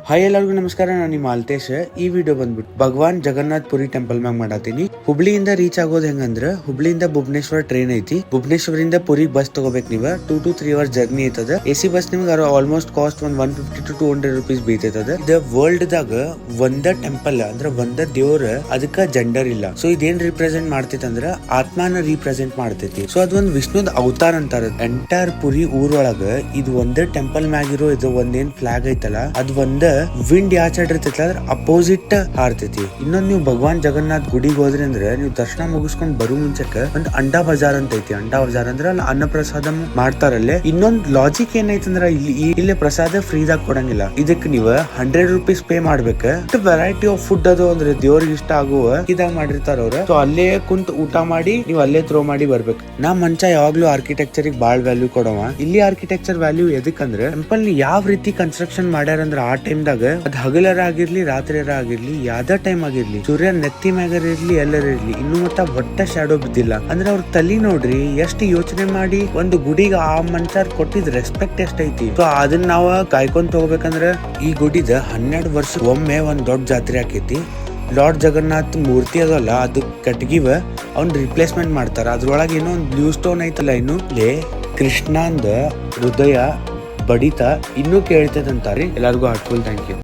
Hi ಎಲ್ಲರಿಗೂ ನಮಸ್ಕಾರ. ನಾನು ನಿಮ್ಮ ಮಾಲ್ತೇಶ್. ಈ ವಿಡಿಯೋ ಬಂದ್ಬಿಟ್ಟು ಭಗವಾನ್ ಜಗನ್ನಾಥ್ ಪುರಿ ಟೆಂಪಲ್ ಮ್ಯಾಗ ಮಾಡಾತೀನಿ. ಹುಬ್ಳಿಯಿಂದ ರೀಚ್ ಆಗೋದು ಹೆಂಗಂದ್ರ, ಹುಬ್ಳಿಯಿಂದ ಭುವನೇಶ್ವರ ಟ್ರೈನ್ ಐತಿ. ಭುವನೇಶ್ವರಿಂದ ಪುರಿ ಬಸ್ ತಗೋಬೇಕು. ನೀವ 2 to 3 hours ಜರ್ನಿ ಐತದ. AC ಬಸ್ ನಿಮ್ಗೆ ಆಲ್ಮೋಸ್ಟ್ ಕಾಸ್ಟ್ 150 to 200 rupees ಬೀತೈತದ. ಇದು ವರ್ಲ್ಡ್ ದಾಗ ಒಂದ ಟೆಂಪಲ್ ಅಂದ್ರೆ ಒಂದ ದೇವ್ರ, ಅದಕ್ಕ ಜೆಂಡರ್ ಇಲ್ಲ. ಸೊ ಇದೇನ್ ರಿಪ್ರೆಸೆಂಟ್ ಮಾಡ್ತೈತಿ ಅಂದ್ರ ಆತ್ಮಾನ ರಿಪ್ರೆಸೆಂಟ್ ಮಾಡ್ತೈತಿ. ಸೊ ಅದೊಂದ್ ವಿಷ್ಣುದ್ ಅವತಾರ ಅಂತಾರ. ಎಂಟೈರ್ ಪುರಿ ಊರೊಳಗ ಇದು ಒಂದೇ ಟೆಂಪಲ್ ಮ್ಯಾಗಿರೋ ಇದು ಒಂದೇನ್ ಫ್ಲಾಗ್ ಐತಲ್ಲ, ಅದು ಒಂದ ವಿಂಡ್ ಯಾವ ಸೈಡ್ ಇರ್ತೈತಿ ಅದ್ರ ಅಪೋಸಿಟ್ ಹಾರ್ತೈತಿ. ಇನ್ನೊಂದ್ ನೀವು ಭಗವಾನ್ ಜಗನ್ನಾಥ್ ಗುಡಿಗೆ ಹೋದ್ರಿ ಅಂದ್ರೆ ನೀವು ದರ್ಶನ ಮುಗಿಸ್ಕೊಂಡ್ ಬರೋ ಮುಂಚೆಕ ಒಂದ್ ಅಂಡಾ ಬಜಾರ್ ಅಂತ ಐತಿ. ಅಂಡಾ ಬಜಾರ್ ಅಂದ್ರೆ ಅಲ್ಲಿ ಅನ್ನ ಪ್ರಸಾದ ಮಾಡ್ತಾರಲ್ಲೇ. ಇನ್ನೊಂದ್ ಲಾಜಿಕ್ ಏನೈತಂದ್ರ ಇಲ್ಲಿ ಪ್ರಸಾದ ಫ್ರೀದಾಗ ಕೊಡಂಗಿಲ್ಲ. ಇದಕ್ ನೀವು 100 rupees ಪೇ ಮಾಡ್ಬೇಕ. ವೆರೈಟಿ ಆಫ್ ಫುಡ್ ಅದು ಅಂದ್ರೆ ದೇವ್ರಿಗೆ ಇಷ್ಟ ಆಗುವ ಇದಾಗ ಮಾಡಿರ್ತಾರ ಅವ್ರ. ಸೊ ಅಲ್ಲೇ ಕುಂತ್ ಊಟ ಮಾಡಿ ನೀವು ಅಲ್ಲೇ ಥ್ರೋ ಮಾಡಿ ಬರ್ಬೇಕು. ನಾ ಮಂಚ ಯಾವಾಗ್ಲೂ ಆರ್ಕಿಟೆಕ್ಚರ್ ಬಾಳ್ ವ್ಯಾಲ್ಯೂ ಕೊಡವ. ಇಲ್ಲಿ ಆರ್ಕಿಟೆಕ್ಚರ್ ವ್ಯಾಲ್ಯೂ ಎದಕ್ಕಂದ್ರೆ ಟೆಂಪಲ್ ಯಾವ ರೀತಿ ಕನ್ಸ್ಟ್ರಕ್ಷನ್ ಮಾಡ್ಯಾರ ಅಂದ್ರ ಆ ಟೈಮ್ ದಾಗ ಅದ್ ಹಗಲರ ಆಗಿರ್ಲಿ ರಾತ್ರಿಯರ ಆಗಿರ್ಲಿ ಯಾವ್ದ ಟೈಮ್ ಆಗಿರ್ಲಿ ಸೂರ್ಯ ನೆತ್ತಿ ಮ್ಯಾಗರ ಇರ್ಲಿ ಎಲ್ಲರ ಇರ್ಲಿ ಇನ್ನು ಮತ್ತ ಒಟ್ಟ ಶಾಡೋ ಬಿದ್ದಿಲ್ಲ. ಅಂದ್ರೆ ಅವ್ರ ತಲಿ ನೋಡ್ರಿ ಎಷ್ಟು ಯೋಚನೆ ಮಾಡಿ ಒಂದು ಗುಡಿಗೆ ಆ ಮನ್ಸಾರ್ ಕೊಟ್ಟಿದ್ ರೆಸ್ಪೆಕ್ಟ್ ಎಷ್ಟೈತಿ. ಸೊ ಅದನ್ನ ನಾವ್ ಕಾಯ್ಕೊಂಡ್ ತಗೋಬೇಕಂದ್ರ ಈ ಗುಡಿದ 12 ವರ್ಷ ಒಮ್ಮೆ ಒಂದ್ ದೊಡ್ಡ ಜಾತ್ರೆ ಆಕೈತಿ. ಲಾರ್ಡ್ ಜಗನ್ನಾಥ್ ಮೂರ್ತಿ ಅದಲ್ಲ, ಅದು ಕಟ್ಗಿವ ಅವ್ನ್ ರಿಪ್ಲೇಸ್ಮೆಂಟ್ ಮಾಡ್ತಾರ. ಅದ್ರೊಳಗೆ ಏನೋ ಒಂದು ಬ್ಲೂ ಸ್ಟೋನ್ ಐತಲ್ಲ, ಇನ್ನು ಕೃಷ್ಣಂದ ಹೃದಯ ಬಡಿತ ಇನ್ನೂ ಕೇಳ್ತದಂತಾರಿ. ಎಲ್ಲರಿಗೂ ಹಾರ್ಟ್ಫುಲ್ ಥ್ಯಾಂಕ್ ಯು.